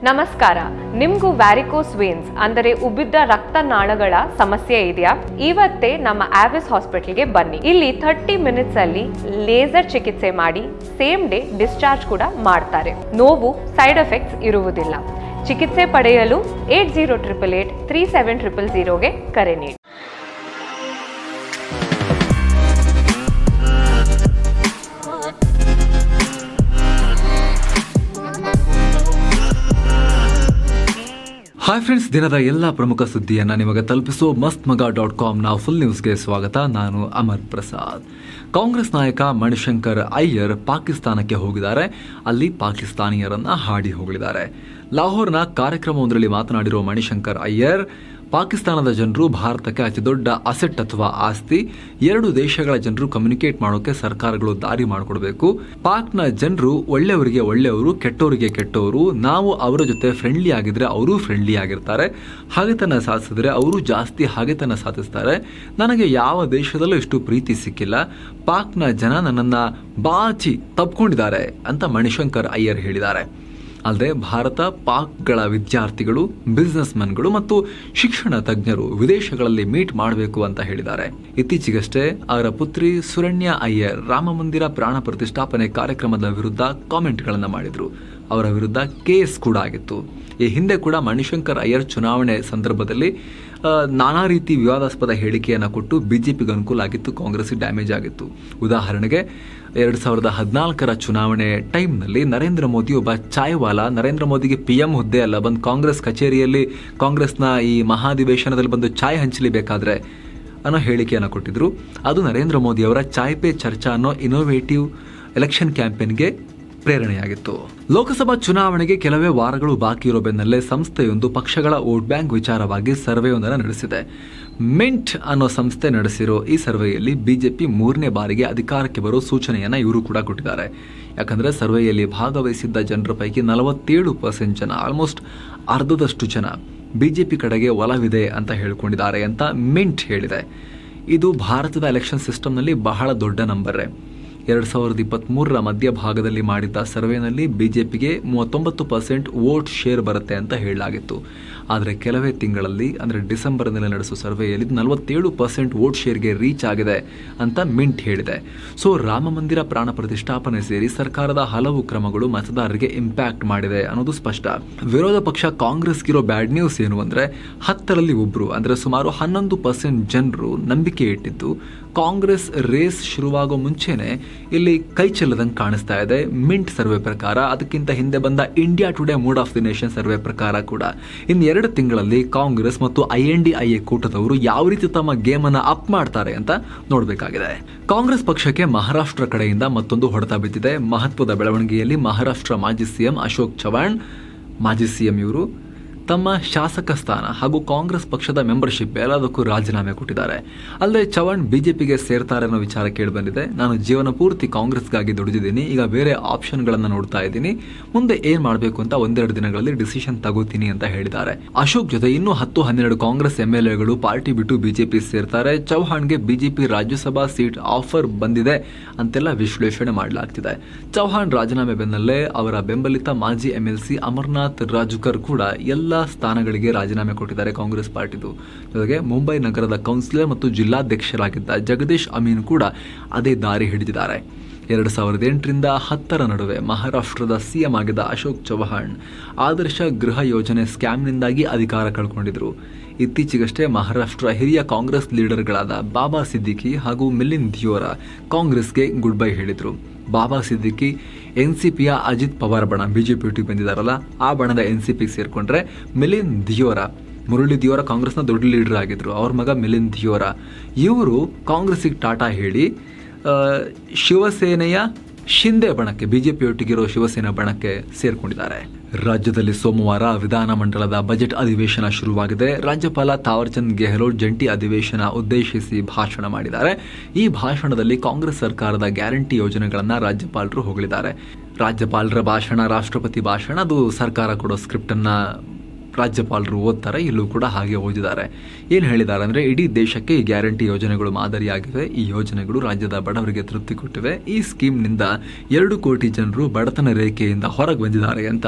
ನಮಸ್ಕಾರ. ನಿಮ್ಗೂ varicose veins ಅಂದರೆ ಉಬ್ಬಿದ್ದ ರಕ್ತನಾಳಗಳ ಸಮಸ್ಯೆ ಇದೆಯಾ? ಇವತ್ತೇ ನಮ್ಮ ಆವಿಸ್ ಹಾಸ್ಪಿಟಲ್ಗೆ ಬನ್ನಿ. ಇಲ್ಲಿ 30 ಮಿನಿಟ್ಸ್ ಅಲ್ಲಿ ಲೇಸರ್ ಚಿಕಿತ್ಸೆ ಮಾಡಿ ಸೇಮ್ ಡೇ ಡಿಸ್ಚಾರ್ಜ್ ಕೂಡ ಮಾಡ್ತಾರೆ. ನೋವು, ಸೈಡ್ ಎಫೆಕ್ಟ್ಸ್ ಇರುವುದಿಲ್ಲ. ಚಿಕಿತ್ಸೆ ಪಡೆಯಲು 8088837000ಗೆ ಕರೆ ನೀಡಿ. ಹಾಯ್ ಫ್ರೆಂಡ್ಸ್, ದಿನದ ಎಲ್ಲ ಪ್ರಮುಖ ಸುದ್ದಿಯನ್ನು ನಿಮಗೆ ತಲುಪಿಸೋ mastmaga.com ನ ಫುಲ್ ನ್ಯೂಸ್ಗೆ ಸ್ವಾಗತ. ನಾನು ಅಮರ್ ಪ್ರಸಾದ್. ಕಾಂಗ್ರೆಸ್ ನಾಯಕ ಮಣಿಶಂಕರ್ ಅಯ್ಯರ್ ಪಾಕಿಸ್ತಾನಕ್ಕೆ ಹೋಗಿದ್ದಾರೆ. ಅಲ್ಲಿ ಪಾಕಿಸ್ತಾನಿಯರನ್ನ ಹಾಡಿ ಹೋಗಲಿದ್ದಾರೆ. ಲಾಹೋರ್ನ ಕಾರ್ಯಕ್ರಮವೊಂದರಲ್ಲಿ ಮಾತನಾಡಿರೋ ಮಣಿಶಂಕರ್ ಅಯ್ಯರ್, ಪಾಕಿಸ್ತಾನದ ಜನರು ಭಾರತಕ್ಕೆ ಅತಿ ದೊಡ್ಡ ಅಸೆಟ್ ಅಥವಾ ಆಸ್ತಿ. ಎರಡು ದೇಶಗಳ ಜನರು ಕಮ್ಯುನಿಕೇಟ್ ಮಾಡೋಕೆ ಸರ್ಕಾರಗಳು ದಾರಿ ಮಾಡಿಕೊಡ್ಬೇಕು. ಪಾಕ್ನ ಜನರು ಒಳ್ಳೆಯವರಿಗೆ ಒಳ್ಳೆಯವರು, ಕೆಟ್ಟವರಿಗೆ ಕೆಟ್ಟವರು. ನಾವು ಅವರ ಜೊತೆ ಫ್ರೆಂಡ್ಲಿ ಆಗಿದ್ರೆ ಅವರು ಫ್ರೆಂಡ್ಲಿ ಆಗಿರ್ತಾರೆ. ಹಾಗೆತನ ಸಾಧಿಸಿದ್ರೆ ಅವರು ಜಾಸ್ತಿ ಹಾಗೆತನ ಸಾಧಿಸ್ತಾರೆ. ನನಗೆ ಯಾವ ದೇಶದಲ್ಲೂ ಇಷ್ಟು ಪ್ರೀತಿ ಸಿಕ್ಕಿಲ್ಲ. ಪಾಕ್ನ ಜನ ನನ್ನನ್ನ ಬಾಚಿ ತಪ್ಕೊಂಡಿದ್ದಾರೆ ಅಂತ ಮಣಿಶಂಕರ್ ಅಯ್ಯರ್ ಹೇಳಿದ್ದಾರೆ. ಅಲ್ಲದೆ ಭಾರತ ಪಾಕ್ಗಳ ವಿದ್ಯಾರ್ಥಿಗಳು, ಬಿಸ್ನೆಸ್ ಮನ್ಗಳು ಮತ್ತು ಶಿಕ್ಷಣ ತಜ್ಞರು ವಿದೇಶಗಳಲ್ಲಿ ಮೀಟ್ ಮಾಡಬೇಕು ಅಂತ ಹೇಳಿದ್ದಾರೆ. ಇತ್ತೀಚೆಗಷ್ಟೇ ಅವರ ಪುತ್ರಿ ಸುರಣ್ಯ ಅಯ್ಯರ್ ರಾಮ ಮಂದಿರ ಪ್ರಾಣ ಪ್ರತಿಷ್ಠಾಪನೆ ಕಾರ್ಯಕ್ರಮದ ವಿರುದ್ಧ ಕಾಮೆಂಟ್ಗಳನ್ನು ಮಾಡಿದ್ರು. ಅವರ ವಿರುದ್ಧ ಕೇಸ್ ಕೂಡ ಆಗಿತ್ತು. ಈ ಹಿಂದೆ ಕೂಡ ಮಣಿಶಂಕರ್ ಅಯ್ಯರ್ ಚುನಾವಣೆ ಸಂದರ್ಭದಲ್ಲಿ ನಾನಾ ರೀತಿ ವಿವಾದಾಸ್ಪದ ಹೇಳಿಕೆಯನ್ನು ಕೊಟ್ಟು ಬಿಜೆಪಿಗೆ ಅನುಕೂಲ ಆಗಿತ್ತು, ಕಾಂಗ್ರೆಸ್ಗೆ ಡ್ಯಾಮೇಜ್ ಆಗಿತ್ತು. ಉದಾಹರಣೆಗೆ 2014 ಚುನಾವಣೆ ಟೈಮ್ನಲ್ಲಿ ನರೇಂದ್ರ ಮೋದಿ ಒಬ್ಬ ಚಾಯ್ವಾಲಾ, ನರೇಂದ್ರ ಮೋದಿಗೆ PM ಹುದ್ದೆ ಅಲ್ಲ, ಬಂದು ಕಾಂಗ್ರೆಸ್ ಕಚೇರಿಯಲ್ಲಿ ಕಾಂಗ್ರೆಸ್ನ ಈ ಮಹಾಧಿವೇಶನದಲ್ಲಿ ಬಂದು ಚಾಯ್ ಹಂಚಲಿಬೇಕಾದ್ರೆ ಅನ್ನೋ ಹೇಳಿಕೆಯನ್ನು ಕೊಟ್ಟಿದ್ರು. ಅದು ನರೇಂದ್ರ ಮೋದಿ ಅವರ ಚಾಯ್ ಪೇ ಚರ್ಚಾ ಅನ್ನೋ ಇನೋವೇಟಿವ್ ಎಲೆಕ್ಷನ್ ಕ್ಯಾಂಪೇನ್ಗೆ ಪ್ರೇರಣೆಯಾಗಿತ್ತು. ಲೋಕಸಭಾ ಚುನಾವಣೆಗೆ ಕೆಲವೇ ವಾರಗಳು ಬಾಕಿ ಇರೋ ಬೆನ್ನಲ್ಲೇ ಸಂಸ್ಥೆಯೊಂದು ಪಕ್ಷಗಳ ವೋಟ್ ಬ್ಯಾಂಕ್ ವಿಚಾರವಾಗಿ ಸರ್ವೆಯೊಂದನ್ನು ನಡೆಸಿದೆ. ಮಿಂಟ್ ಅನ್ನೋ ಸಂಸ್ಥೆ ನಡೆಸಿರೋ ಈ ಸರ್ವೆಯಲ್ಲಿ ಬಿಜೆಪಿ 3ನೇ ಬಾರಿಗೆ ಅಧಿಕಾರಕ್ಕೆ ಬರೋ ಸೂಚನೆಯನ್ನ ಇವರು ಕೂಡ ಕೊಟ್ಟಿದ್ದಾರೆ. ಯಾಕಂದ್ರೆ ಸರ್ವೆಯಲ್ಲಿ ಭಾಗವಹಿಸಿದ್ದ ಜನರ ಪೈಕಿ 47% ಜನ, ಆಲ್ಮೋಸ್ಟ್ ಅರ್ಧದಷ್ಟು ಜನ ಬಿಜೆಪಿ ಕಡೆಗೆ ಒಲವಿದೆ ಅಂತ ಹೇಳ್ಕೊಂಡಿದ್ದಾರೆ ಅಂತ ಮಿಂಟ್ ಹೇಳಿದೆ. ಇದು ಭಾರತದ ಎಲೆಕ್ಷನ್ ಸಿಸ್ಟಮ್ನಲ್ಲಿ ಬಹಳ ದೊಡ್ಡ ನಂಬರೇ. 2023 ಮಧ್ಯಭಾಗದಲ್ಲಿ ಮಾಡಿದ್ದ ಸರ್ವೆನಲ್ಲಿ ಬಿಜೆಪಿಗೆ 39% ವೋಟ್ ಶೇರ್ ಬರುತ್ತೆ ಅಂತ ಹೇಳಲಾಗಿತ್ತು. ಆದರೆ ಕೆಲವೇ ತಿಂಗಳಲ್ಲಿ, ಅಂದರೆ ಡಿಸೆಂಬರ್ನಲ್ಲಿ ನಡೆಸುವ ಸರ್ವೆಯಲ್ಲಿ 47% ವೋಟ್ ಶೇರ್ಗೆ ರೀಚ್ ಆಗಿದೆ ಅಂತ ಮಿಂಟ್ ಹೇಳಿದೆ. ಸೊ ರಾಮ ಮಂದಿರ ಪ್ರಾಣ ಪ್ರತಿಷ್ಠಾಪನೆ ಸೇರಿ ಸರ್ಕಾರದ ಹಲವು ಕ್ರಮಗಳು ಮತದಾರರಿಗೆ ಇಂಪ್ಯಾಕ್ಟ್ ಮಾಡಿದೆ ಅನ್ನೋದು ಸ್ಪಷ್ಟ. ವಿರೋಧ ಪಕ್ಷ ಕಾಂಗ್ರೆಸ್ಗಿರೋ ಬ್ಯಾಡ್ ನ್ಯೂಸ್ ಏನು ಅಂದರೆ 10ರಲ್ಲಿ ಒಬ್ರು, ಅಂದರೆ ಸುಮಾರು 11% ಜನರು ನಂಬಿಕೆ ಇಟ್ಟಿದ್ದು ಕಾಂಗ್ರೆಸ್ ರೇಸ್ ಶುರುವಾಗೋ ಮುಂಚೆನೆ ಇಲ್ಲಿ ಕೈ ಚೆಲ್ಲದಂಗೆ ಕಾಣಿಸ್ತಾ ಇದೆ. ಮಿಂಟ್ ಸರ್ವೆ ಪ್ರಕಾರ, ಅದಕ್ಕಿಂತ ಹಿಂದೆ ಬಂದ India today mood of the nation survey ಪ್ರಕಾರ ಕೂಡ ಇನ್ನು 2 ತಿಂಗಳಲ್ಲಿ ಕಾಂಗ್ರೆಸ್ ಮತ್ತು INDIA ಕೂಟದವರು ಯಾವ ರೀತಿ ತಮ್ಮ ಗೇಮ್ ಅನ್ನ ಅಪ್ ಮಾಡ್ತಾರೆ ಅಂತ ನೋಡಬೇಕಾಗಿದೆ. ಕಾಂಗ್ರೆಸ್ ಪಕ್ಷಕ್ಕೆ ಮಹಾರಾಷ್ಟ್ರ ಕಡೆಯಿಂದ ಮತ್ತೊಂದು ಹೊಡೆತ ಬಿದ್ದಿದೆ. ಮಹತ್ವದ ಬೆಳವಣಿಗೆಯಲ್ಲಿ ಮಹಾರಾಷ್ಟ್ರ ಮಾಜಿ CM ಅಶೋಕ್ ಚವಾಣ್, ಮಾಜಿ CM ಇವರು ತಮ್ಮ ಶಾಸಕ ಸ್ಥಾನ ಹಾಗೂ ಕಾಂಗ್ರೆಸ್ ಪಕ್ಷದ ಮೆಂಬರ್ಶಿಪ್ ಎಲ್ಲದಕ್ಕೂ ರಾಜೀನಾಮೆ ಕೊಟ್ಟಿದ್ದಾರೆ. ಅಲ್ಲದೆ ಚವಾಣ್ ಬಿಜೆಪಿಗೆ ಸೇರ್ತಾರೆ ಅನ್ನೋ ವಿಚಾರ ಕೇಳಿ ಬಂದಿದೆ. ನಾನು ಜೀವನ ಪೂರ್ತಿ ಕಾಂಗ್ರೆಸ್ಗಾಗಿ ದುಡಿದಿದ್ದೀನಿ, ಈಗ ಬೇರೆ ಆಪ್ಷನ್ಗಳನ್ನು ನೋಡ್ತಾ ಇದ್ದೀನಿ, ಮುಂದೆ ಏನ್ ಮಾಡಬೇಕು ಅಂತ 1-2 ದಿನಗಳಲ್ಲಿ ಡಿಸಿಷನ್ ತಗೋತೀನಿ ಅಂತ ಹೇಳಿದ್ದಾರೆ. ಅಶೋಕ್ ಜೊತೆ ಇನ್ನೂ 10-12 ಕಾಂಗ್ರೆಸ್ MLAಗಳು ಪಾರ್ಟಿ ಬಿಟ್ಟು ಬಿಜೆಪಿ ಸೇರ್ತಾರೆ. ಚೌಹಾಣ್ಗೆ ಬಿಜೆಪಿ ರಾಜ್ಯಸಭಾ ಸೀಟ್ ಆಫರ್ ಬಂದಿದೆ ಅಂತೆಲ್ಲ ವಿಶ್ಲೇಷಣೆ ಮಾಡಲಾಗ್ತಿದೆ. ಚೌಹಾಣ್ ರಾಜೀನಾಮೆ ಬೆನ್ನಲ್ಲೇ ಅವರ ಬೆಂಬಲಿತ ಮಾಜಿ MLC ಅಮರ್ನಾಥ್ ರಾಜುಕರ್ ಕೂಡ ಎಲ್ಲ ಸ್ಥಾನಗಳಿಗೆ ರಾಜೀನಾಮೆ ಕೊಟ್ಟಿದ್ದಾರೆ ಕಾಂಗ್ರೆಸ್ ಪಾರ್ಟಿದು. ಜೊತೆಗೆ ಮುಂಬೈ ನಗರದ ಕೌನ್ಸಿಲರ್ ಮತ್ತು ಜಿಲ್ಲಾಧ್ಯಕ್ಷರಾಗಿದ್ದ ಜಗದೀಶ್ ಅಮೀನ್ ಕೂಡ ಅದೇ ದಾರಿ ಹಿಡಿದಿದ್ದಾರೆ. 2008ರಿಂದ 10ರ ನಡುವೆ ಮಹಾರಾಷ್ಟ್ರದ CM ಆಗಿದ್ದ ಅಶೋಕ್ ಚೌಹಾಣ್ ಆದರ್ಶ ಗೃಹ ಯೋಜನೆ ಸ್ಕ್ಯಾಮ್ನಿಂದಾಗಿ ಅಧಿಕಾರ ಕಳ್ಕೊಂಡಿದ್ರು. ಇತ್ತೀಚೆಗಷ್ಟೇ ಮಹಾರಾಷ್ಟ್ರ ಹಿರಿಯ ಕಾಂಗ್ರೆಸ್ ಲೀಡರ್ಗಳಾದ ಬಾಬಾ ಸಿದ್ದಿಕಿ ಹಾಗೂ ಮಿಲಿಂದ್ ದಿಯೋರಾ ಕಾಂಗ್ರೆಸ್ಗೆ ಗುಡ್ ಬೈ ಹೇಳಿದ್ರು. ಬಾಬಾ ಸಿದ್ದಿಕಿ NCPಯ ಅಜಿತ್ ಪವಾರ್ ಬಣ, ಬಿಜೆಪಿ ಒಟ್ಟಿಗೆ ಬಂದಿದ್ದಾರಲ್ಲ, ಆ ಬಣದ NCPಗೆ ಸೇರ್ಕೊಂಡ್ರೆ ಮಿಲಿಂದ್ ದಿಯೋರಾ, ಮುರಳಿ ದಿಯೋರಾ ಕಾಂಗ್ರೆಸ್ನ ದೊಡ್ಡ ಲೀಡರ್ ಆಗಿದ್ರು, ಅವ್ರ ಮಗ ಮಿಲಿಂದ್ ದಿಯೋರಾ, ಇವರು ಕಾಂಗ್ರೆಸ್ಸಿಗೆ ಟಾಟಾ ಹೇಳಿ ಶಿವಸೇನೆಯ ಶಿಂದೆ ಬಣಕ್ಕೆ, ಬಿಜೆಪಿ ಒಟ್ಟಿಗಿರೋ ಶಿವಸೇನಾ ಬಣಕ್ಕೆ ಸೇರ್ಕೊಂಡಿದ್ದಾರೆ. ರಾಜ್ಯದಲ್ಲಿ ಸೋಮವಾರ ವಿಧಾನಮಂಡಲದ ಬಜೆಟ್ ಅಧಿವೇಶನ ಶುರುವಾಗಿದೆ. ರಾಜ್ಯಪಾಲ ಥಾವರ್ಚಂದ್ ಗೆಹ್ಲೋಟ್ ಜಂಟಿ ಅಧಿವೇಶನ ಉದ್ದೇಶಿಸಿ ಭಾಷಣ ಮಾಡಿದ್ದಾರೆ. ಈ ಭಾಷಣದಲ್ಲಿ ಕಾಂಗ್ರೆಸ್ ಸರ್ಕಾರದ ಗ್ಯಾರಂಟಿ ಯೋಜನೆಗಳನ್ನು ರಾಜ್ಯಪಾಲರು ಹೊಗಳಿದ್ದಾರೆ. ರಾಜ್ಯಪಾಲರ ಭಾಷಣ, ರಾಷ್ಟ್ರಪತಿ ಭಾಷಣ, ಅದು ಸರ್ಕಾರ ಕೊಡೋ ಸ್ಕ್ರಿಪ್ಟ್ ಅನ್ನ ರಾಜ್ಯಪಾಲರು ಓದ್ತಾರೆ, ಇಲ್ಲೂ ಕೂಡ ಹಾಗೆ ಓದಿದ್ದಾರೆ. ಏನು ಹೇಳಿದ್ದಾರೆ ಅಂದರೆ, ಇಡೀ ದೇಶಕ್ಕೆ ಈ ಗ್ಯಾರಂಟಿ ಯೋಜನೆಗಳು ಮಾದರಿಯಾಗಿವೆ. ಈ ಯೋಜನೆಗಳು ರಾಜ್ಯದ ಬಡವರಿಗೆ ತೃಪ್ತಿ ಕೊಟ್ಟಿವೆ. ಈ ಸ್ಕೀಮ್ನಿಂದ 2 ಕೋಟಿ ಜನರು ಬಡತನ ರೇಖೆಯಿಂದ ಹೊರಗೆ ಬಂದಿದ್ದಾರೆ ಅಂತ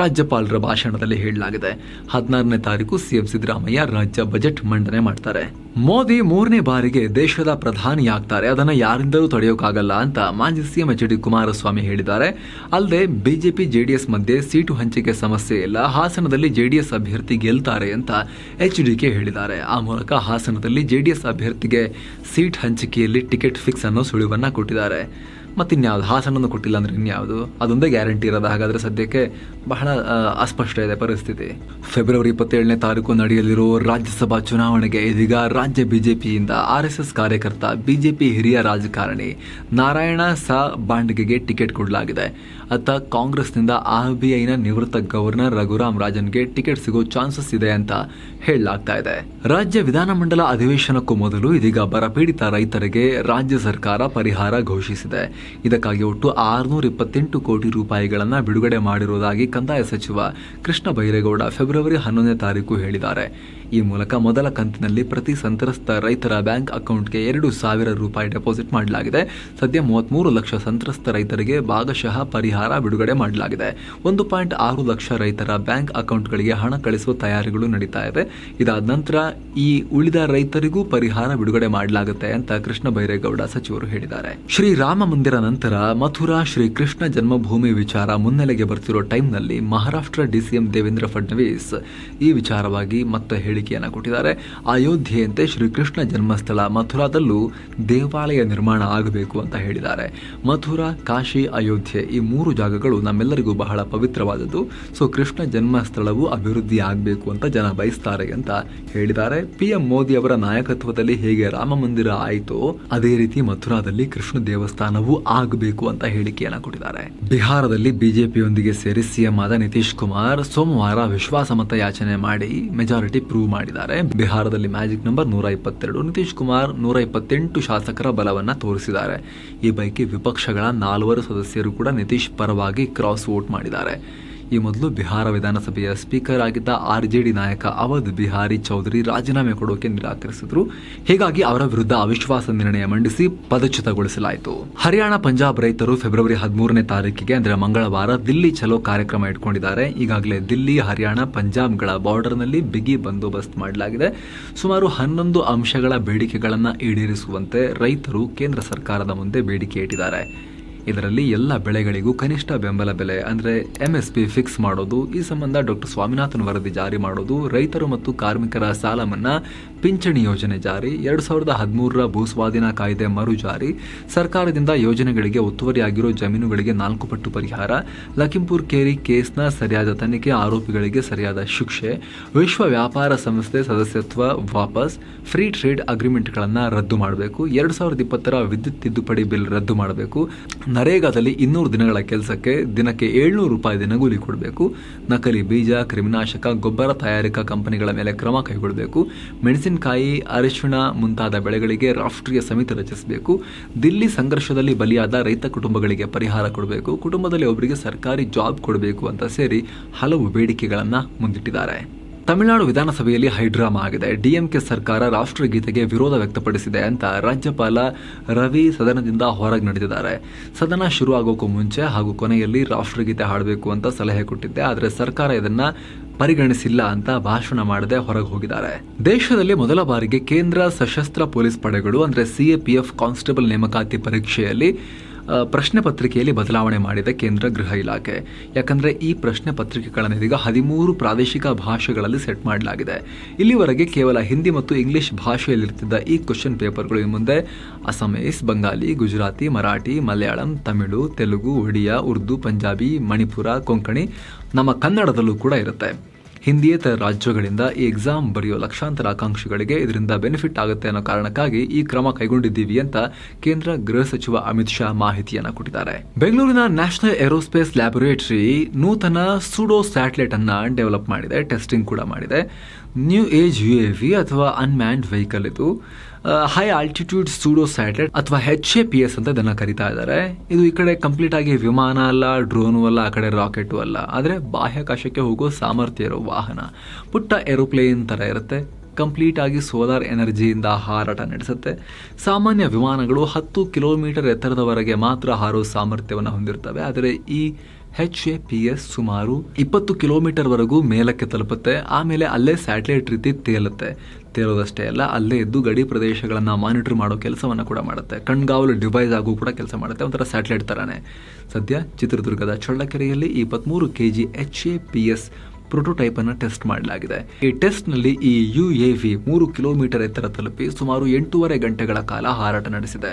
ರಾಜ್ಯಪಾಲರ ಭಾಷಣದಲ್ಲಿ ಹೇಳಲಾಗಿದೆ. 16ನೇ ತಾರೀಕು ಸಿಎಂ ಸಿದ್ದರಾಮಯ್ಯ ರಾಜ್ಯ ಬಜೆಟ್ ಮಂಡನೆ ಮಾಡ್ತಾರೆ. ಮೋದಿ 3ನೇ ಬಾರಿಗೆ ದೇಶದ ಪ್ರಧಾನಿಯಾಗ್ತಾರೆ, ಅದನ್ನು ಯಾರಿಂದಲೂ ತಡೆಯೋಕ್ಕಾಗಲ್ಲ ಅಂತ ಮಾಜಿ ಸಿಎಂ ಎಚ್.ಡಿ. ಕುಮಾರಸ್ವಾಮಿ ಹೇಳಿದ್ದಾರೆ. ಅಲ್ಲದೆ ಬಿಜೆಪಿ ಜೆಡಿಎಸ್ ಮಧ್ಯೆ ಸೀಟು ಹಂಚಿಕೆ ಸಮಸ್ಯೆ ಇಲ್ಲ, ಹಾಸನದಲ್ಲಿ ಜೆಡಿಎಸ್ ಅಭ್ಯರ್ಥಿ ಗೆಲ್ತಾರೆ ಅಂತ ಎಚ್.ಡಿ.ಕೆ ಹೇಳಿದ್ದಾರೆ. ಆ ಮೂಲಕ ಹಾಸನದಲ್ಲಿ ಜೆಡಿಎಸ್ ಅಭ್ಯರ್ಥಿಗೆ ಸೀಟ್ ಹಂಚಿಕೆಯಲ್ಲಿ ಟಿಕೆಟ್ ಫಿಕ್ಸ್ ಅನ್ನೋ ಸುಳಿವನ್ನ ಕೊಟ್ಟಿದ್ದಾರೆ. ಮತ್ತಿನ್ಯಾವುದು, ಹಾಸನನ್ನು ಕೊಟ್ಟಿಲ್ಲ ಅಂದ್ರೆ ಇನ್ಯಾವುದು? ಅದೊಂದೇ ಗ್ಯಾರಂಟಿ ಇರೋದು. ಹಾಗಾದ್ರೆ ಸದ್ಯಕ್ಕೆ ಬಹಳ ಅಸ್ಪಷ್ಟ ಇದೆ ಪರಿಸ್ಥಿತಿ. ಫೆಬ್ರವರಿ 27ನೇ ತಾರೀಕು ನಡೆಯಲಿರೋ ರಾಜ್ಯಸಭಾ ಚುನಾವಣೆಗೆ ಇದೀಗ ರಾಜ್ಯ ಬಿಜೆಪಿಯಿಂದ RSS ಕಾರ್ಯಕರ್ತ, ಬಿಜೆಪಿ ಹಿರಿಯ ರಾಜಕಾರಣಿ ನಾರಾಯಣ ಸಾ ಬಾಂಡ್ಗೆಗೆ ಟಿಕೆಟ್ ಕೊಡಲಾಗಿದೆ. ಅತ್ತ ಕಾಂಗ್ರೆಸ್ನಿಂದ RBIನ ನಿವೃತ್ತ ಗವರ್ನರ್ ರಘುರಾಮ್ ರಾಜನ್ಗೆ ಟಿಕೆಟ್ ಸಿಗೋ ಚಾನ್ಸಸ್ ಇದೆ ಅಂತ ಹೇಳಲಾಗ್ತಾ ಇದೆ. ರಾಜ್ಯ ವಿಧಾನಮಂಡಲ ಅಧಿವೇಶನಕ್ಕೂ ಮೊದಲು ಇದೀಗ ಬರಪೀಡಿತ ರೈತರಿಗೆ ರಾಜ್ಯ ಸರ್ಕಾರ ಪರಿಹಾರ ಘೋಷಿಸಿದೆ. ಇದಕ್ಕಾಗಿ ಒಟ್ಟು 628 ಕೋಟಿ ರೂಪಾಯಿಗಳನ್ನು ಬಿಡುಗಡೆ ಮಾಡಿರುವುದಾಗಿ ಕಂದಾಯ ಸಚಿವ ಕೃಷ್ಣ ಬೈರೇಗೌಡ ಫೆಬ್ರವರಿ 11ನೇ ತಾರೀಕು ಹೇಳಿದ್ದಾರೆ. ಈ ಮೂಲಕ ಮೊದಲ ಕಂತಿನಲ್ಲಿ ಪ್ರತಿ ಸಂತ್ರಸ್ತ ರೈತರ ಬ್ಯಾಂಕ್ ಅಕೌಂಟ್ಗೆ 2,000 ರೂಪಾಯಿ ಡೆಪಾಸಿಟ್ ಮಾಡಲಾಗಿದೆ. ಸದ್ಯ 33 ಲಕ್ಷ ಸಂತ್ರಸ್ತ ರೈತರಿಗೆ ಭಾಗಶಃ ಪರಿಹಾರ ಬಿಡುಗಡೆ ಮಾಡಲಾಗಿದೆ. 1.6 ಲಕ್ಷ ರೈತರ ಬ್ಯಾಂಕ್ ಅಕೌಂಟ್ಗಳಿಗೆ ಹಣ ಕಳಿಸುವ ತಯಾರಿಗಳು ನಡೀತಾ ಇದೆ. ಇದಾದ ನಂತರ ಈ ಉಳಿದ ರೈತರಿಗೂ ಪರಿಹಾರ ಬಿಡುಗಡೆ ಮಾಡಲಾಗುತ್ತೆ ಅಂತ ಕೃಷ್ಣ ಬೈರೇಗೌಡ ಸಚಿವರು ಹೇಳಿದ್ದಾರೆ. ಶ್ರೀರಾಮ ಮಂದಿರ ನಂತರ ಮಥುರಾ ಶ್ರೀಕೃಷ್ಣ ಜನ್ಮಭೂಮಿ ವಿಚಾರ ಮುನ್ನೆಲೆಗೆ ಬರ್ತಿರೋ ಟೈಮ್ನಲ್ಲಿ ಮಹಾರಾಷ್ಟ್ರ ಡಿಸಿಎಂ ದೇವೇಂದ್ರ ಫಡ್ನವೀಸ್ ಈ ವಿಚಾರವಾಗಿ ಮತ್ತೆ ಹೇಳಿಕೆಯನ್ನು ಕೊಟ್ಟಿದ್ದಾರೆ. ಅಯೋಧ್ಯೆಯಂತೆ ಶ್ರೀಕೃಷ್ಣ ಜನ್ಮಸ್ಥಳ ಮಥುರಾದಲ್ಲೂ ದೇವಾಲಯ ನಿರ್ಮಾಣ ಆಗಬೇಕು ಅಂತ ಹೇಳಿದ್ದಾರೆ. ಮಥುರಾ, ಕಾಶಿ, ಅಯೋಧ್ಯೆ ಈ 3 ಜಾಗಗಳು ನಮ್ಮೆಲ್ಲರಿಗೂ ಬಹಳ ಪವಿತ್ರವಾದದ್ದು. ಸೊ ಕೃಷ್ಣ ಜನ್ಮಸ್ಥಳವು ಅಭಿವೃದ್ಧಿ ಆಗಬೇಕು ಅಂತ ಜನ ಬಯಸ್ತಾರೆ ಅಂತ ಹೇಳಿದ್ದಾರೆ. PM ಮೋದಿ ಅವರ ನಾಯಕತ್ವದಲ್ಲಿ ಹೇಗೆ ರಾಮ ಮಂದಿರ ಆಯಿತೋ ಅದೇ ರೀತಿ ಮಥುರಾದಲ್ಲಿ ಕೃಷ್ಣ ದೇವಸ್ಥಾನವೂ ಆಗಬೇಕು ಅಂತ ಹೇಳಿಕೆಯನ್ನು ಕೊಟ್ಟಿದ್ದಾರೆ. ಬಿಹಾರದಲ್ಲಿ ಬಿಜೆಪಿಯೊಂದಿಗೆ ಸೇರಿ ಸಿಎಂ ಆದ ನಿತೀಶ್ ಕುಮಾರ್ ಸೋಮವಾರ ವಿಶ್ವಾಸಮತ ಯಾಚನೆ ಮಾಡಿ ಮೆಜಾರಿಟಿ ಪ್ರೂವ್ ಮಾಡಿದ್ದಾರೆ. ಬಿಹಾರದಲ್ಲಿ ಮ್ಯಾಜಿಕ್ ನಂಬರ್ 122. ನಿತೀಶ್ ಕುಮಾರ್ 128 ಶಾಸಕರ ಬಲವನ್ನ ತೋರಿಸಿದ್ದಾರೆ. ಈ ಪೈಕಿ ವಿಪಕ್ಷಗಳ 4 ಸದಸ್ಯರು ಕೂಡ ನಿತೀಶ್ ಪರವಾಗಿ ಕ್ರಾಸ್ ವೋಟ್ ಮಾಡಿದ್ದಾರೆ. ಈ ಮೊದಲು ಬಿಹಾರ ವಿಧಾನಸಭೆಯ ಸ್ಪೀಕರ್ ಆಗಿದ್ದ RJD ನಾಯಕ ಅವಧ್ ಬಿಹಾರಿ ಚೌಧರಿ ರಾಜೀನಾಮೆ ಕೊಡೋಕೆ ನಿರಾಕರಿಸಿದ್ರು. ಹೀಗಾಗಿ ಅವರ ವಿರುದ್ಧ ಅವಿಶ್ವಾಸ ನಿರ್ಣಯ ಮಂಡಿಸಿ ಪದಚ್ಯುತಗೊಳಿಸಲಾಯಿತು. ಹರಿಯಾಣ, ಪಂಜಾಬ್ ರೈತರು ಫೆಬ್ರವರಿ 13ನೇ ತಾರೀಕಿಗೆ ಅಂದ್ರೆ ಮಂಗಳವಾರ ದಿಲ್ಲಿ ಚಲೋ ಕಾರ್ಯಕ್ರಮ ಇಟ್ಕೊಂಡಿದ್ದಾರೆ. ಈಗಾಗಲೇ ದಿಲ್ಲಿ, ಹರಿಯಾಣ, ಪಂಜಾಬ್ಗಳ ಬಾರ್ಡರ್ನಲ್ಲಿ ಬಿಗಿ ಬಂದೋಬಸ್ತ್ ಮಾಡಲಾಗಿದೆ. ಸುಮಾರು 11 ಅಂಶಗಳ ಬೇಡಿಕೆಗಳನ್ನು ಈಡೇರಿಸುವಂತೆ ರೈತರು ಕೇಂದ್ರ ಸರ್ಕಾರದ ಮುಂದೆ ಬೇಡಿಕೆ ಇಟ್ಟಿದ್ದಾರೆ. ಇದರಲ್ಲಿ ಎಲ್ಲ ಬೆಳೆಗಳಿಗೂ ಕನಿಷ್ಠ ಬೆಂಬಲ ಬೆಲೆ ಅಂದರೆ MSP ಫಿಕ್ಸ್ ಮಾಡೋದು, ಈ ಸಂಬಂಧ ಡಾಕ್ಟರ್ ಸ್ವಾಮಿನಾಥನ್ ವರದಿ ಜಾರಿ ಮಾಡೋದು, ರೈತರು ಮತ್ತು ಕಾರ್ಮಿಕರ ಸಾಲ ಮನ್ನಾ, ಪಿಂಚಣಿ ಯೋಜನೆ ಜಾರಿ, 2013ರ ಭೂಸ್ವಾಧೀನ ಕಾಯ್ದೆ ಮರು ಜಾರಿ, ಸರ್ಕಾರದಿಂದ ಯೋಜನೆಗಳಿಗೆ ಒತ್ತುವರಿಯಾಗಿರೋ ಜಮೀನುಗಳಿಗೆ 4 ಪಟ್ಟು ಪರಿಹಾರ, ಲಖೀಂಪುರ್ ಕೇರಿ ಕೇಸ್ನ ಸರಿಯಾದ ತನಿಖೆ, ಆರೋಪಿಗಳಿಗೆ ಸರಿಯಾದ ಶಿಕ್ಷೆ, ವಿಶ್ವ ವ್ಯಾಪಾರ ಸಂಸ್ಥೆ ಸದಸ್ಯತ್ವ ವಾಪಸ್, ಫ್ರೀ ಟ್ರೇಡ್ ಅಗ್ರಿಮೆಂಟ್ಗಳನ್ನು ರದ್ದು ಮಾಡಬೇಕು, 2020ರ ವಿದ್ಯುತ್ ತಿದ್ದುಪಡಿ ಬಿಲ್ ರದ್ದು ಮಾಡಬೇಕು, ನರೇಗಾದಲ್ಲಿ 200 ದಿನಗಳ ಕೆಲಸಕ್ಕೆ ದಿನಕ್ಕೆ 700 ರೂಪಾಯಿ ದಿನಗೂಲಿ ಕೊಡಬೇಕು, ನಕಲಿ ಬೀಜ, ಕ್ರಿಮಿನಾಶಕ, ಗೊಬ್ಬರ ತಯಾರಿಕಾ ಕಂಪನಿಗಳ ಮೇಲೆ ಕ್ರಮ ಕೈಗೊಳ್ಳಬೇಕು, ಮೆಣಸಿನಕಾಯಿ, ಅರಿಶಿಣ ಮುಂತಾದ ಬೆಳೆಗಳಿಗೆ ರಾಷ್ಟ್ರೀಯ ಸಮಿತಿ ರಚಿಸಬೇಕು, ದಿಲ್ಲಿ ಸಂಘರ್ಷದಲ್ಲಿ ಬಲಿಯಾದ ರೈತ ಕುಟುಂಬಗಳಿಗೆ ಪರಿಹಾರ ಕೊಡಬೇಕು, ಕುಟುಂಬದಲ್ಲಿ ಒಬ್ಬರಿಗೆ ಸರ್ಕಾರಿ ಜಾಬ್ ಕೊಡಬೇಕು ಅಂತ ಸೇರಿ ಹಲವು ಬೇಡಿಕೆಗಳನ್ನು ಮುಂದಿಟ್ಟಿದ್ದಾರೆ. ತಮಿಳುನಾಡು ವಿಧಾನಸಭೆಯಲ್ಲಿ ಹೈಡ್ರಾಮಾ ಆಗಿದೆ. DMK ಸರ್ಕಾರ ರಾಷ್ಟ್ರಗೀತೆಗೆ ವಿರೋಧ ವ್ಯಕ್ತಪಡಿಸಿದೆ ಅಂತ ರಾಜ್ಯಪಾಲ ರವಿ ಸದನದಿಂದ ಹೊರಗೆ ನಡೆದಿದ್ದಾರೆ. ಸದನ ಶುರು ಆಗೋಕ್ಕೂ ಮುಂಚೆ ಹಾಗೂ ಕೊನೆಯಲ್ಲಿ ರಾಷ್ಟ್ರಗೀತೆ ಹಾಡಬೇಕು ಅಂತ ಸಲಹೆ ಕೊಟ್ಟಿದ್ದೆ, ಆದರೆ ಸರ್ಕಾರ ಇದನ್ನ ಪರಿಗಣಿಸಿಲ್ಲ ಅಂತ ಭಾಷಣ ಮಾಡದೆ ಹೊರಗೆ ಹೋಗಿದ್ದಾರೆ. ದೇಶದಲ್ಲಿ ಮೊದಲ ಬಾರಿಗೆ ಕೇಂದ್ರ ಸಶಸ್ತ್ರ ಪೊಲೀಸ್ ಪಡೆಗಳು ಅಂದರೆ CAPF ಕಾನ್ಸ್ಟೇಬಲ್ ನೇಮಕಾತಿ ಪರೀಕ್ಷೆಯಲ್ಲಿ ಪ್ರಶ್ನೆ ಪತ್ರಿಕೆಯಲ್ಲಿ ಬದಲಾವಣೆ ಮಾಡಿದೆ ಕೇಂದ್ರ ಗೃಹ ಇಲಾಖೆ. ಯಾಕಂದರೆ ಈ ಪ್ರಶ್ನೆ ಪತ್ರಿಕೆಗಳನ್ನು ಇದೀಗ 13 ಪ್ರಾದೇಶಿಕ ಭಾಷೆಗಳಲ್ಲಿ ಸೆಟ್ ಮಾಡಲಾಗಿದೆ. ಇಲ್ಲಿವರೆಗೆ ಕೇವಲ ಹಿಂದಿ ಮತ್ತು ಇಂಗ್ಲಿಷ್ ಭಾಷೆಯಲ್ಲಿರ್ತಿದ್ದ ಈ ಕ್ವಶನ್ ಪೇಪರ್ಗಳು ಇನ್ನು ಮುಂದೆ ಅಸಮೀಸ್, ಬಂಗಾಲಿ, ಗುಜರಾತಿ, ಮರಾಠಿ, ಮಲಯಾಳಂ, ತಮಿಳು, ತೆಲುಗು, ಒಡಿಯಾ, ಉರ್ದು, ಪಂಜಾಬಿ, ಮಣಿಪುರ, ಕೊಂಕಣಿ, ನಮ್ಮ ಕನ್ನಡದಲ್ಲೂ ಕೂಡ ಇರುತ್ತೆ. ಹಿಂದಿಯೇತರ ರಾಜ್ಯಗಳಿಂದ ಈ ಎಕ್ಸಾಮ್ ಬರೆಯೋ ಲಕ್ಷಾಂತರ ಆಕಾಂಕ್ಷಿಗಳಿಗೆ ಇದರಿಂದ ಬೆನಿಫಿಟ್ ಆಗುತ್ತೆ ಅನ್ನೋ ಕಾರಣಕ್ಕಾಗಿ ಈ ಕ್ರಮ ಕೈಗೊಂಡಿದ್ದೀವಿ ಅಂತ ಕೇಂದ್ರ ಗೃಹ ಸಚಿವ ಅಮಿತ್ ಶಾ ಮಾಹಿತಿಯನ್ನು ಕೊಟ್ಟಿದ್ದಾರೆ. ಬೆಂಗಳೂರಿನ ನ್ಯಾಷನಲ್ ಏರೋಸ್ಪೇಸ್ ಲ್ಯಾಬೊರೇಟರಿ ನೂತನ ಸೂಡೋ ಸ್ಯಾಟಲೈಟ್ ಅನ್ನ ಡೆವಲಪ್ ಮಾಡಿದೆ, ಟೆಸ್ಟಿಂಗ್ ಕೂಡ ಮಾಡಿದೆ. ನ್ಯೂ ಏಜ್ UAV ಅಥವಾ ಅನ್ಮ್ಯಾನ್ಡ್ ವೆಹಿಕಲ್ ಇದು. ಹೈ ಆಲ್ಟಿಟ್ಯೂಡ್ ಸೂಡೋ ಸ್ಯಾಟಲೈಟ್ ಅಥವಾ HAPS ಅಂತ ಇದನ್ನ ಕರೀತಾ ಇದ್ದಾರೆ. ಇದು ಈ ಕಡೆ ಕಂಪ್ಲೀಟ್ ಆಗಿ ವಿಮಾನ ಅಲ್ಲ, ಡ್ರೋನು ಅಲ್ಲ, ಆ ಕಡೆ ರಾಕೆಟು ಅಲ್ಲ, ಆದರೆ ಬಾಹ್ಯಾಕಾಶಕ್ಕೆ ಹೋಗೋ ಸಾಮರ್ಥ್ಯ ಇರೋ ವಾಹನ. ಪುಟ್ಟ ಏರೋಪ್ಲೇನ್ ತರ ಇರುತ್ತೆ. ಕಂಪ್ಲೀಟ್ ಆಗಿ ಸೋಲಾರ್ ಎನರ್ಜಿಯಿಂದ ಹಾರಾಟ ನಡೆಸುತ್ತೆ. ಸಾಮಾನ್ಯ ವಿಮಾನಗಳು 10 ಕಿಲೋಮೀಟರ್ ಎತ್ತರದವರೆಗೆ ಮಾತ್ರ ಹಾರೋ ಸಾಮರ್ಥ್ಯವನ್ನು ಹೊಂದಿರ್ತವೆ. ಆದರೆ ಈ HAPS ಸುಮಾರು 20 ಕಿಲೋಮೀಟರ್ ವರೆಗೂ ಮೇಲಕ್ಕೆ ತಲುಪುತ್ತೆ. ಆಮೇಲೆ ಅಲ್ಲೇ ಸ್ಯಾಟಲೈಟ್ ರೀತಿ ತೇಲೋದಷ್ಟೇ ಅಲ್ಲ, ಅಲ್ಲೇ ಇದ್ದು ಗಡಿ ಪ್ರದೇಶಗಳನ್ನು ಮಾನಿಟರ್ ಮಾಡೋ ಕೆಲಸವನ್ನು ಕೂಡ ಮಾಡುತ್ತೆ. ಕಣ್ಗಾವಲು ಡಿವೈಸ್ ಆಗೂ ಕೂಡ ಕೆಲಸ ಮಾಡುತ್ತೆ, ಒಂಥರ ಸ್ಯಾಟಲೈಟ್ ಥರನೇ. ಸದ್ಯ ಚಿತ್ರದುರ್ಗದ ಚಳ್ಳಕೆರೆಯಲ್ಲಿ 23 kg HAPS ಪ್ರೋಟೋಟೈಪ್ ಅನ್ನು ಟೆಸ್ಟ್ ಮಾಡಲಾಗಿದೆ. ಈ ಟೆಸ್ಟ್ ನಲ್ಲಿ ಈ UAV 3 ಕಿಲೋಮೀಟರ್ ಎತ್ತರ ತಲುಪಿ ಸುಮಾರು 8.5 ಗಂಟೆಗಳ ಕಾಲ ಹಾರಾಟ ನಡೆಸಿದೆ.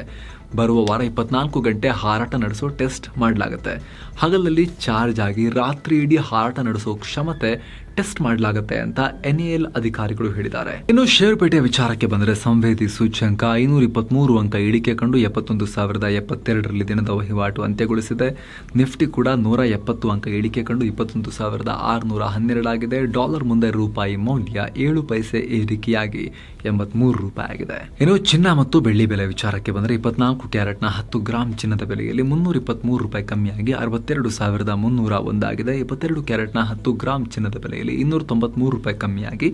ಬರುವ ವಾರ 24 ಗಂಟೆ ಹಾರಾಟ ನಡೆಸೋ ಟೆಸ್ಟ್ ಮಾಡಲಾಗುತ್ತೆ. ಹಗಲಲ್ಲಿ ಚಾರ್ಜ್ ಆಗಿ ರಾತ್ರಿ ಇಡೀ ಹಾರಾಟ ನಡೆಸೋ ಕ್ಷಮತೆ ಟೆಸ್ಟ್ ಮಾಡಲಾಗುತ್ತೆ ಅಂತ NAL ಅಧಿಕಾರಿಗಳು ಹೇಳಿದ್ದಾರೆ. ಇನ್ನು ಷೇರುಪೇಟೆ ವಿಚಾರಕ್ಕೆ ಬಂದರೆ ಸಂವೇದಿ ಸೂಚ್ಯಂಕ 523 ಅಂಕ ಇಳಿಕೆ ಕಂಡು 71,072ರಲ್ಲಿ ದಿನದ ವಹಿವಾಟು ಅಂತ್ಯಗೊಳಿಸಿದೆ. ನಿಫ್ಟಿ ಕೂಡ 170 ಅಂಕ ಇಳಿಕೆ ಕಂಡು 21,612 ಆಗಿದೆ. ಡಾಲರ್ ಮುಂದೆ ರೂಪಾಯಿ ಮೌಲ್ಯ 7 ಪೈಸೆ ಏರಿಕೆಯಾಗಿ 83 ರೂಪಾಯಿ ಆಗಿದೆ. ಇನ್ನು ಚಿನ್ನ ಮತ್ತು ಬೆಳ್ಳಿ ಬೆಲೆ ವಿಚಾರಕ್ಕೆ ಬಂದರೆ 24 ಕ್ಯಾರೆಟ್ನ 10 ಗ್ರಾಂ ಚಿನ್ನದ ಬೆಲೆಯಲ್ಲಿ 323 ರೂಪಾಯಿ ಕಮ್ಮಿಯಾಗಿ 62,301 ಆಗಿದೆ. 22 ಕ್ಯಾರೆಟ್ನ 10 ಗ್ರಾಂ ಚಿನ್ನದ ಬೆಲೆಯಲ್ಲಿ 293 ರೂಪಾಯಿ ಕಮ್ಮಿಯಾಗಿ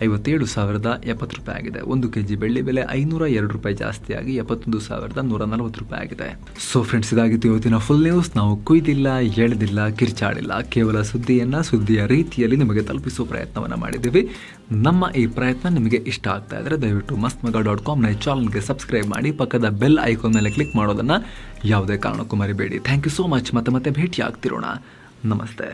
57,070 ರೂಪಾಯಿ ಆಗಿದೆ. 1 ಕೆಜಿ ಬೆಳ್ಳಿ ಬೆಲೆ 502 ರೂಪಾಯಿ ಜಾಸ್ತಿಯಾಗಿ 71,140 ರೂಪಾಯಿ ಆಗಿದೆ. ಸೊ ಫ್ರೆಂಡ್ಸ್, ಇದಾಗಿತ್ತು ಇವತ್ತಿನ ಫುಲ್ ನ್ಯೂಸ್. ನಾವು ಕುಯ್ದಿಲ್ಲ, ಎಳೆದಿಲ್ಲ, ಕಿರ್ಚಾಡಿಲ್ಲ, ಕೇವಲ ಸುದ್ದಿಯ ರೀತಿಯಲ್ಲಿ ನಿಮಗೆ ತಲುಪಿಸುವ ಪ್ರಯತ್ನವನ್ನು ಮಾಡಿದ್ದೀವಿ. ನಮ್ಮ ಈ ಪ್ರಯತ್ನ ನಿಮಗೆ ಇಷ್ಟ ಆಗ್ತಾ ಇದ್ರೆ ದಯವಿಟ್ಟು mastmaga.com ಚಾನಲ್ಗೆ ಸಬ್ಸ್ಕ್ರೈಬ್ ಮಾಡಿ, ಪಕ್ಕದ ಬೆಲ್ ಐಕಾನ್ ಮೇಲೆ ಕ್ಲಿಕ್ ಮಾಡೋದನ್ನ ಯಾವುದೇ ಕಾರಣಕ್ಕೂ ಮರಿಬೇಡಿ. Thank you so much. ಮತ್ತೆ ಭೇಟಿ ಆಗ್ತಿರೋಣ. ನಮಸ್ತೆ.